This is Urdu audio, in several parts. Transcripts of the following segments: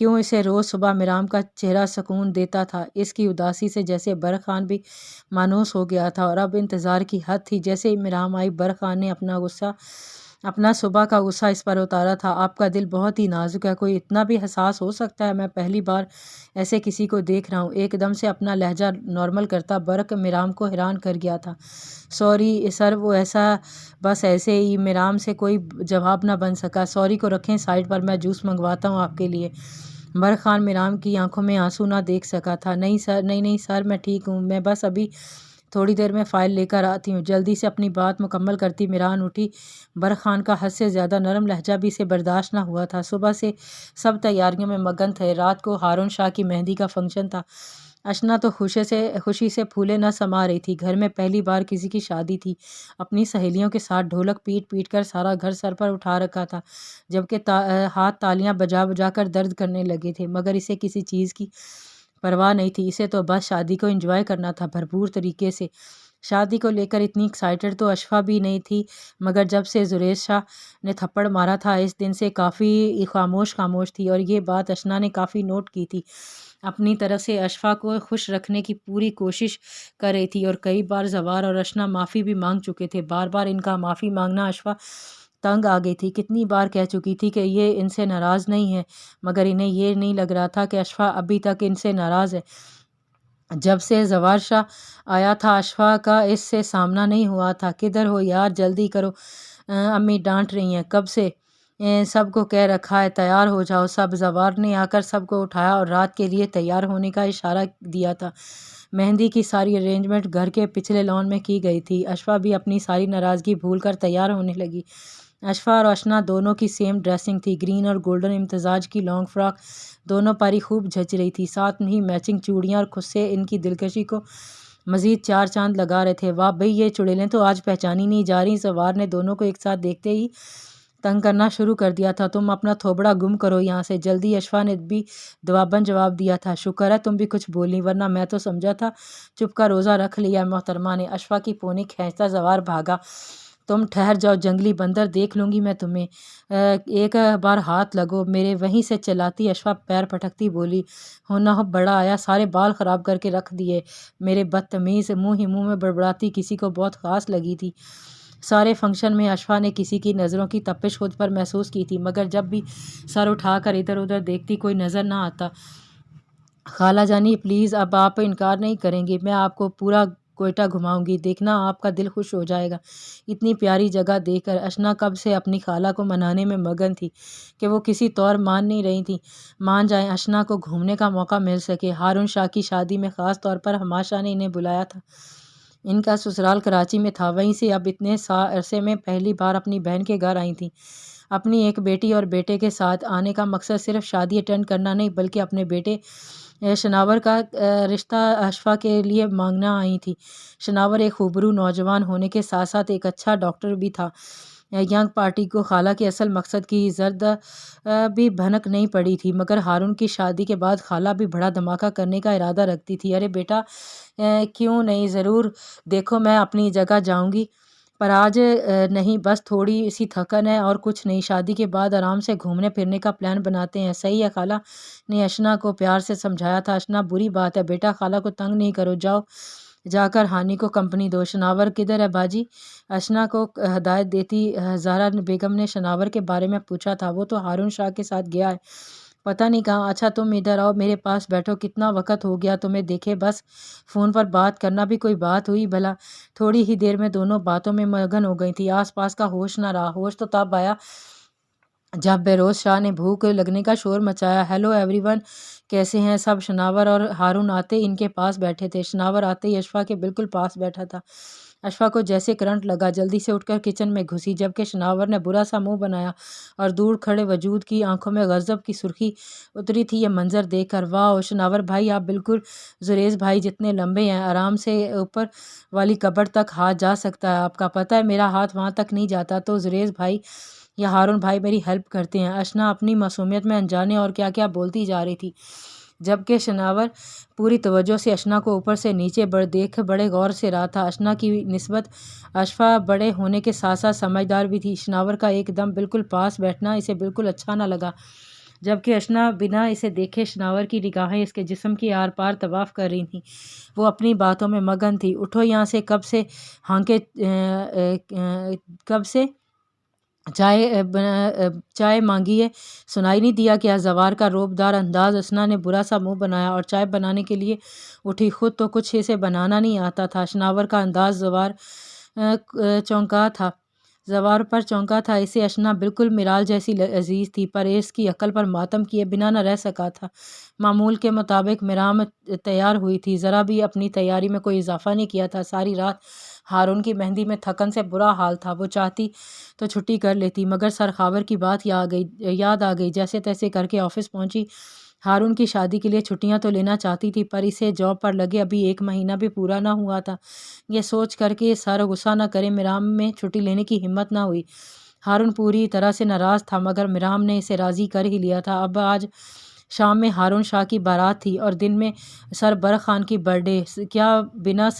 کیوں اسے روز صبح مرام کا چہرہ سکون دیتا تھا۔ اس کی اداسی سے جیسے برق خان بھی مانوس ہو گیا تھا اور اب انتظار کی حد تھی۔ جیسے ہی مرام آئی برق خان نے اپنا صبح کا غصہ اس پر اتارا تھا۔ آپ کا دل بہت ہی نازک ہے، کوئی اتنا بھی حساس ہو سکتا ہے؟ میں پہلی بار ایسے کسی کو دیکھ رہا ہوں۔ ایک دم سے اپنا لہجہ نارمل کرتا برق مرام کو حیران کر گیا تھا۔ سوری سر، وہ ایسا بس ایسے ہی۔ مرام سے کوئی جواب نہ بن سکا۔ سوری کو رکھیں سائڈ پر، میں جوس منگواتا ہوں آپ کے لیے۔ برق خان مرام کی آنکھوں میں آنسو نہ دیکھ سکا تھا۔ نہیں سر، نہیں سر، میں ٹھیک ہوں، میں بس ابھی تھوڑی دیر میں فائل لے کر آتی ہوں۔ جلدی سے اپنی بات مکمل کرتی مرام اٹھی۔ برق خان کا حد سے زیادہ نرم لہجہ بھی اسے برداشت نہ ہوا تھا۔ صبح سے سب تیاریوں میں مگن تھے۔ رات کو ہارون شاہ کی مہندی کا فنکشن تھا۔ اشنا تو خوشی سے پھولے نہ سما رہی تھی۔ گھر میں پہلی بار کسی کی شادی تھی۔ اپنی سہیلیوں کے ساتھ ڈھولک پیٹ پیٹ کر سارا گھر سر پر اٹھا رکھا تھا، جبکہ ہاتھ تالیاں بجا بجا کر درد کرنے لگے تھے، مگر اسے کسی چیز کی پرواہ نہیں تھی۔ اسے تو بس شادی کو انجوائے کرنا تھا بھرپور طریقے سے۔ شادی کو لے کر اتنی ایکسائٹڈ تو اشفا بھی نہیں تھی، مگر جب سے زریز شاہ نے تھپڑ مارا تھا اس دن سے کافی خاموش تھی، اور یہ بات اشنا نے کافی نوٹ کی تھی۔ اپنی طرف سے اشفا کو خوش رکھنے کی پوری کوشش کر رہی تھی، اور کئی بار زوار اور اشنا معافی بھی مانگ چکے تھے۔ بار بار ان کا معافی مانگنا اشفا تنگ آ گئی تھی۔ کتنی بار کہہ چکی تھی کہ یہ ان سے ناراض نہیں ہے، مگر انہیں یہ نہیں لگ رہا تھا کہ اشفا ابھی تک ان سے ناراض ہے۔ جب سے زوار شاہ آیا تھا اشفا کا اس سے سامنا نہیں ہوا تھا۔ کدھر ہو یار، جلدی کرو، امی ڈانٹ رہی ہیں کب سے، سب کو کہہ رکھا ہے تیار ہو جاؤ سب۔ زوار نے آ کر سب کو اٹھایا اور رات کے لیے تیار ہونے کا اشارہ دیا تھا۔ مہندی کی ساری ارینجمنٹ گھر کے پچھلے لان میں کی گئی تھی۔ اشفا بھی اپنی ساری ناراضگی بھول کر تیار ہونے لگی۔ اشفا اور اشنا دونوں کی سیم ڈریسنگ تھی، گرین اور گولڈن امتزاج کی لانگ فراک دونوں پر ہی خوب جھچ رہی تھی، ساتھ ہی میچنگ چوڑیاں اور خصے ان کی دلکشی کو مزید چار چاند لگا رہے تھے۔ واہ بھئی، یہ چڑیلیں تو آج پہچانی نہیں جا رہی۔ زوار نے دونوں کو ایک ساتھ دیکھتے ہی تنگ کرنا شروع کر دیا تھا۔ تم اپنا تھوبڑا گم کرو یہاں سے جلدی۔ اشفا نے بھی دواباً جواب دیا تھا۔ شکر ہے تم بھی کچھ بولی، ورنہ میں تو سمجھا تھا چپ کا روزہ رکھ لیا محترمہ نے۔ اشفا کی پونی کھینچتا زوار بھاگا۔ تم ٹھہر جاؤ جنگلی بندر، دیکھ لوں گی میں تمہیں، ایک بار ہاتھ لگو میرے۔ وہیں سے چلاتی اشفا پیر پٹکتی بولی، ہونا ہو بڑا آیا، سارے بال خراب کر کے رکھ دیے میرے بدتمیز۔ منہ ہی منہ میں بڑبڑاتی کسی کو بہت خاص لگی تھی۔ سارے فنکشن میں اشفا نے کسی کی نظروں کی تپش خود پر محسوس کی تھی، مگر جب بھی سر اٹھا کر ادھر ادھر دیکھتی کوئی نظر نہ آتا۔ خالہ جانی پلیز، اب آپ انکار نہیں کریں گی، میں آپ کو پورا کوئٹہ گھماؤں گی، دیکھنا آپ کا دل خوش ہو جائے گا اتنی پیاری جگہ دیکھ کر۔ اشنا کب سے اپنی خالہ کو منانے میں مگن تھی کہ وہ کسی طور مان نہیں رہی تھی۔ مان جائیں، اشنا کو گھومنے کا موقع مل سکے۔ ہارون شاہ کی شادی میں خاص طور پر حماد شاہ نے انہیں بلایا تھا۔ ان کا سسرال کراچی میں تھا، وہیں سے اب اتنے عرصے میں پہلی بار اپنی بہن کے گھر آئی تھیں۔ اپنی ایک بیٹی اور بیٹے کے ساتھ آنے کا مقصد صرف شادی اٹینڈ کرنا نہیں، بلکہ اپنے بیٹے شناور کا رشتہ اشفا کے لیے مانگنا آئی تھی۔ شناور ایک خوبرو نوجوان ہونے کے ساتھ ساتھ ایک اچھا ڈاکٹر بھی تھا۔ ینگ پارٹی کو خالہ کے اصل مقصد کی زرد بھی بھنک نہیں پڑی تھی، مگر ہارون کی شادی کے بعد خالہ بھی بڑا دھماکہ کرنے کا ارادہ رکھتی تھی۔ ارے بیٹا، کیوں نہیں، ضرور، دیکھو میں اپنی جگہ جاؤں گی، پر آج نہیں، بس تھوڑی سی تھکن ہے اور کچھ نہیں۔ شادی کے بعد آرام سے گھومنے پھرنے کا پلان بناتے ہیں۔ صحیح ہے، خالہ نے اشنا کو پیار سے سمجھایا تھا۔ اشنا بری بات ہے بیٹا، خالہ کو تنگ نہیں کرو، جاؤ جا کر ہانی کو کمپنی دو۔ شناور کدھر ہے باجی؟ اشنا کو ہدایت دیتی زہرا بیگم نے شناور کے بارے میں پوچھا تھا۔ وہ تو ہارون شاہ کے ساتھ گیا ہے، پتہ نہیں کہاں۔ اچھا تم ادھر آؤ، میرے پاس بیٹھو، کتنا وقت ہو گیا تمہیں دیکھے، بس فون پر بات کرنا بھی کوئی بات ہوئی بھلا؟ تھوڑی ہی دیر میں دونوں باتوں میں مگن ہو گئی تھی، آس پاس کا ہوش نہ رہا۔ ہوش تو تب آیا جب بہروز شاہ نے بھوک لگنے کا شور مچایا۔ ہیلو ایوری ون، کیسے ہیں سب؟ شناور اور ہارون آتے ان کے پاس بیٹھے تھے۔ شناور آتے ہی اشفا کے بالکل پاس بیٹھا تھا۔ اشفا کو جیسے کرنٹ لگا، جلدی سے اٹھ کر کچن میں گھسی، جبکہ شناور نے برا سا منہ بنایا اور دور کھڑے وجود کی آنکھوں میں غضب کی سرخی اتری تھی یہ منظر دیکھ کر۔ واہ شناور بھائی، آپ بالکل زریز بھائی جتنے لمبے ہیں، آرام سے اوپر والی کبڈ تک ہاتھ جا سکتا ہے آپ کا، پتہ ہے میرا ہاتھ وہاں تک نہیں جاتا۔ تو زریز بھائی یا ہارون بھائی میری ہیلپ کرتے ہیں۔ اشنا اپنی معصومیت میں انجانے اور کیا کیا بولتی جا رہی تھی، جبکہ شناور پوری توجہ سے اشنا کو اوپر سے نیچے دیکھ بڑے غور سے رہا تھا۔ اشنا کی نسبت اشفا بڑے ہونے کے ساتھ ساتھ سمجھدار بھی تھی۔ شناور کا ایک دم بالکل پاس بیٹھنا اسے بالکل اچھا نہ لگا۔ جبکہ اشنا بنا اسے دیکھے شناور کی نگاہیں اس کے جسم کی آر پار طواف کر رہی تھیں۔ وہ اپنی باتوں میں مگن تھی۔ اٹھو یہاں سے، کب سے چائے مانگی ہے؟ سنائی نہیں دیا کیا؟ زوار کا روب دار انداز اشنا نے برا سا منہ بنایا اور چائے بنانے کے لیے اٹھی۔ خود تو کچھ اسے بنانا نہیں آتا تھا۔ شناور کا انداز زوار پر چونکا تھا۔ اسے اشنا بالکل میرال جیسی عزیز تھی، پر اس کی عقل پر ماتم کیے بنا نہ رہ سکا تھا۔ معمول کے مطابق میرام تیار ہوئی تھی، ذرا بھی اپنی تیاری میں کوئی اضافہ نہیں کیا تھا۔ ساری رات ہارون کی مہندی میں تھکن سے برا حال تھا۔ وہ چاہتی تو چھٹی کر لیتی، مگر سر خاور کی بات یاد آ گئی۔ جیسے تیسے کر کے آفس پہنچی۔ ہارون کی شادی کے لیے چھٹیاں تو لینا چاہتی تھی، پر اسے جاب پر لگے ابھی 1 مہینہ بھی پورا نہ ہوا تھا۔ یہ سوچ کر کے سر غصہ نہ کرے میرام میں چھٹی لینے کی ہمت نہ ہوئی۔ ہارون پوری طرح سے ناراض تھا، مگر میرام نے اسے راضی کر ہی لیا تھا۔ اب آج شام میں ہارون شاہ کی بارات تھی اور دن میں سر برق خان کی برتھ ڈے۔ کیا بنا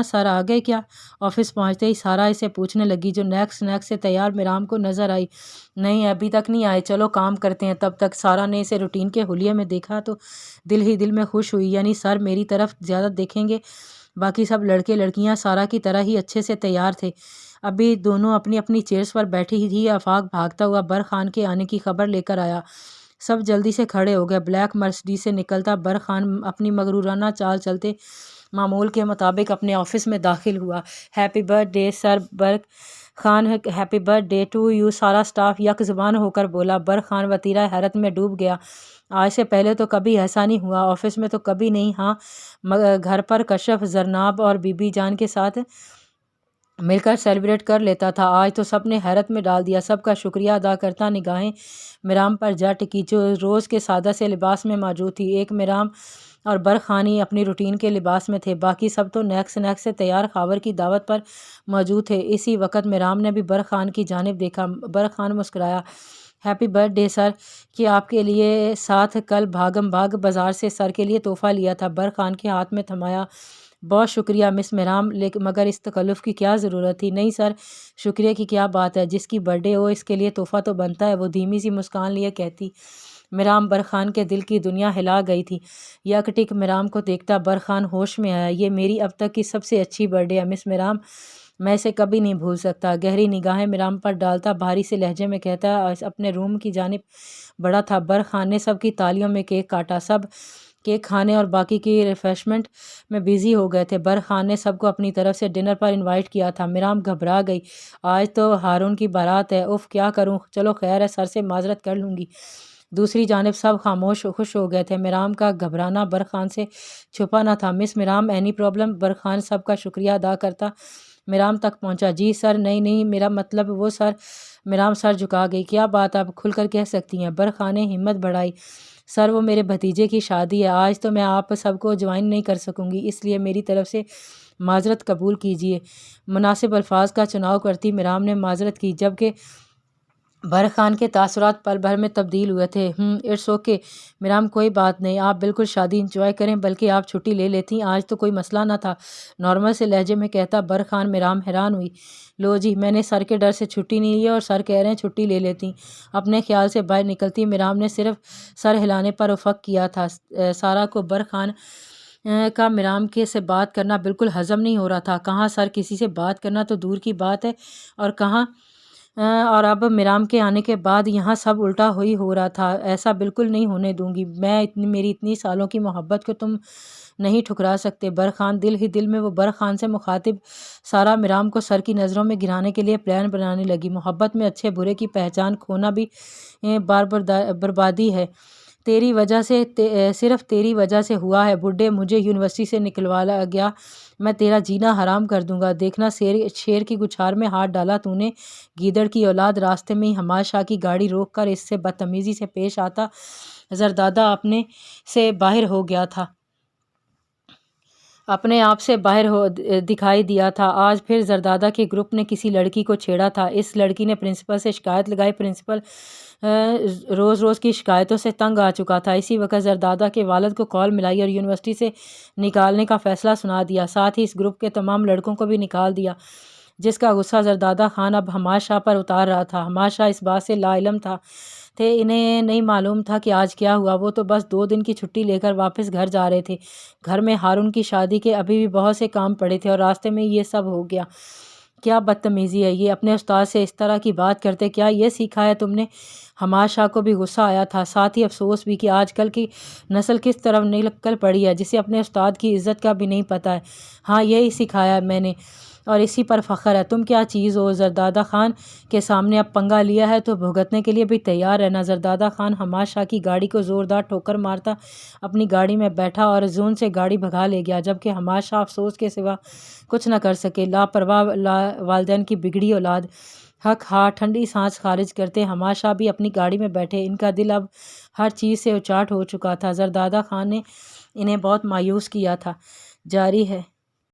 سر آ گئے کیا؟ آفس پہنچتے ہی سارا اسے پوچھنے لگی، جو نیک سے تیار میرام کو نظر آئی۔ نہیں، ابھی تک نہیں آئے، چلو کام کرتے ہیں تب تک۔ سارا نے اسے روٹین کے حلیے میں دیکھا تو دل ہی دل میں خوش ہوئی، یعنی سر میری طرف زیادہ دیکھیں گے۔ باقی سب لڑکے لڑکیاں سارا کی طرح ہی اچھے سے تیار تھے۔ ابھی دونوں اپنی اپنی چیئرز پر بیٹھی تھی، آفاق بھاگتا ہوا برق خان کے آنے کی خبر لے کر آیا۔ سب جلدی سے کھڑے ہو گئے۔ بلیک مرسڈیز سے نکلتا برق خان اپنی مغرورانہ چال چلتے معمول کے مطابق اپنے آفس میں داخل ہوا۔ Happy birthday sir Barq Khan, happy birthday to you, سارا سٹاف یک زبان ہو کر بولا۔ برق خان وطیرہ حیرت میں ڈوب گیا۔ آج سے پہلے تو کبھی ایسا نہیں ہوا، آفس میں تو کبھی نہیں۔ ہاں، گھر پر کشف زرناب اور بی بی جان کے ساتھ مل کر سیلیبریٹ کر لیتا تھا، آج تو سب نے حیرت میں ڈال دیا۔ سب کا شکریہ ادا کرتا نگاہیں میرام پر جا ٹکی، جو روز کے سادہ سے لباس میں موجود تھی۔ ایک میرام اور برق خان ہی اپنی روٹین کے لباس میں تھے، باقی سب تو نیک سے تیار خاور کی دعوت پر موجود تھے۔ اسی وقت میرام نے بھی برق خان کی جانب دیکھا۔ برق خان مسکرایا۔ ہیپی برتھ ڈے سر، کہ آپ کے لیے ساتھ کل بھاگم بھاگ بازار سے سر کے لیے تحفہ لیا تھا۔ برق خان کے ہاتھ میں تھمایا۔ بہت شکریہ مس میرام، مگر اس تکلف کی کیا ضرورت تھی؟ نہیں سر، شکریہ کی کیا بات ہے، جس کی برتھ ڈے ہو اس کے لیے تحفہ تو بنتا ہے، وہ دھیمی سی مسکان لیے کہتی۔ میرام برق خان کے دل کی دنیا ہلا گئی تھی۔ یک ٹک میرام کو دیکھتا برق خان ہوش میں آیا۔ یہ میری اب تک کی سب سے اچھی برتھ ڈے ہے مس میرام، میں اسے کبھی نہیں بھول سکتا۔ گہری نگاہیں میرام پر ڈالتا بھاری سے لہجے میں کہتا، اپنے روم کی جانب بڑھا تھا۔ برق خان نے سب کی تالیوں میں کیک کاٹا۔ سب کیک کھانے اور باقی کی ریفریشمنٹ میں بیزی ہو گئے تھے۔ برق خان نے سب کو اپنی طرف سے ڈنر پر انوائٹ کیا تھا۔ میرام گھبرا گئی، آج تو ہارون کی بارات ہے، اف کیا کروں، چلو خیر ہے، سر سے معذرت کر لوں گی۔ دوسری جانب سب خاموش خوش ہو گئے تھے۔ میرام کا گھبرانا برق خان سے چھپا نہ تھا۔ مس میرام، اینی پرابلم؟ برق خان سب کا شکریہ ادا کرتا میرام تک پہنچا۔ جی سر، نہیں، میرا مطلب وہ سر۔ میرام سر جھکا گئی۔ کیا بات، آپ کھل کر کہہ سکتی ہیں۔ برق خان نے ہمت بڑھائی۔ سر، وہ میرے بھتیجے کی شادی ہے، آج تو میں آپ سب کو جوائن نہیں کر سکوں گی، اس لیے میری طرف سے معذرت قبول کیجیے۔ مناسب الفاظ کا چناؤ کرتی میرام نے معذرت کی، جبکہ برق خان کے تاثرات پل بھر میں تبدیل ہوئے تھے۔ اٹس اوکے میرام، کوئی بات نہیں، آپ بالکل شادی انجوائے کریں، بلکہ آپ چھٹی لے لیتی، آج تو کوئی مسئلہ نہ تھا، نارمل سے لہجے میں کہتا برق خان۔ میرام حیران ہوئی۔ لو جی، میں نے سر کے ڈر سے چھٹی نہیں لی اور سر کہہ رہے ہیں چھٹی لے لیتی۔ اپنے خیال سے باہر نکلتی میرام نے صرف سر ہلانے پر افق کیا تھا۔ سارا کو برق خان کا میرام کے سے بات کرنا بالکل ہضم نہیں ہو رہا تھا۔ کہاں سر کسی سے بات کرنا تو دور کی بات ہے، اور اب میرام کے آنے کے بعد یہاں سب الٹا ہو رہا تھا۔ ایسا بالکل نہیں ہونے دوں گی میں، میری اتنی سالوں کی محبت کو تم نہیں ٹھکرا سکتے۔ برق خان دل ہی دل میں وہ برق خان سے مخاطب سارا میرام کو سر کی نظروں میں گرانے کے لیے پلان بنانے لگی۔ محبت میں اچھے برے کی پہچان کھونا بھی بربادی ہے، تیری وجہ سے، صرف تیری وجہ سے ہوا ہے بڈھے، مجھے یونیورسٹی سے نکلوا گیا، میں تیرا جینا حرام کر دوں گا۔ دیکھنا شیر کی گچھار میں ہاتھ ڈالا تو نے، گیدڑ کی اولاد۔ راستے میں ہی حماد شاہ کی گاڑی روک کر اس سے بدتمیزی سے پیش آتا زردادہ اپنے سے باہر ہو گیا تھا، اپنے آپ سے باہر دکھائی دیا تھا۔ آج پھر زردادہ کے گروپ نے کسی لڑکی کو چھیڑا تھا۔ اس لڑکی نے پرنسپل سے شکایت لگائی۔ پرنسپل روز کی شکایتوں سے تنگ آ چکا تھا۔ اسی وقت زردادہ کے والد کو کال ملائی اور یونیورسٹی سے نکالنے کا فیصلہ سنا دیا، ساتھ ہی اس گروپ کے تمام لڑکوں کو بھی نکال دیا، جس کا غصہ زردادہ خان اب حماد شاہ پر اتار رہا تھا۔ حماد شاہ اس بات سے لا علم تھا تھے، انہیں نہیں معلوم تھا کہ آج کیا ہوا۔ وہ تو بس 2 دن کی چھٹی لے کر واپس گھر جا رہے تھے۔ گھر میں ہارون کی شادی کے ابھی بھی بہت سے کام پڑے تھے اور راستے میں یہ سب ہو گیا۔ کیا بدتمیزی ہے یہ، اپنے استاد سے اس طرح کی بات کرتے، کیا یہ سیکھا ہے تم نے؟ حماد شاہ کو بھی غصہ آیا تھا، ساتھ ہی افسوس بھی کہ آج کل کی نسل کس طرف نکل پڑی ہے، جسے اپنے استاد کی عزت کا بھی نہیں پتہ ہے۔ ہاں یہی سکھایا ہے میں نے اور اسی پر فخر ہے۔ تم کیا چیز ہو، زردادہ خان کے سامنے اب پنگا لیا ہے تو بھگتنے کے لیے بھی تیار رہنا۔ زردادہ خان حماد شاہ کی گاڑی کو زوردار ٹھوکر مارتا اپنی گاڑی میں بیٹھا اور زون سے گاڑی بھگا لے گیا، جبکہ حماد شاہ افسوس کے سوا کچھ نہ کر سکے۔ لاپرواہ والدین کی بگڑی اولاد۔ حق ہاں ٹھنڈی سانس خارج کرتے حماد شاہ بھی اپنی گاڑی میں بیٹھے۔ ان کا دل اب ہر چیز سے اچاٹ ہو چکا تھا۔ زردادہ خان نے انہیں بہت مایوس کیا تھا۔ جاری ہے۔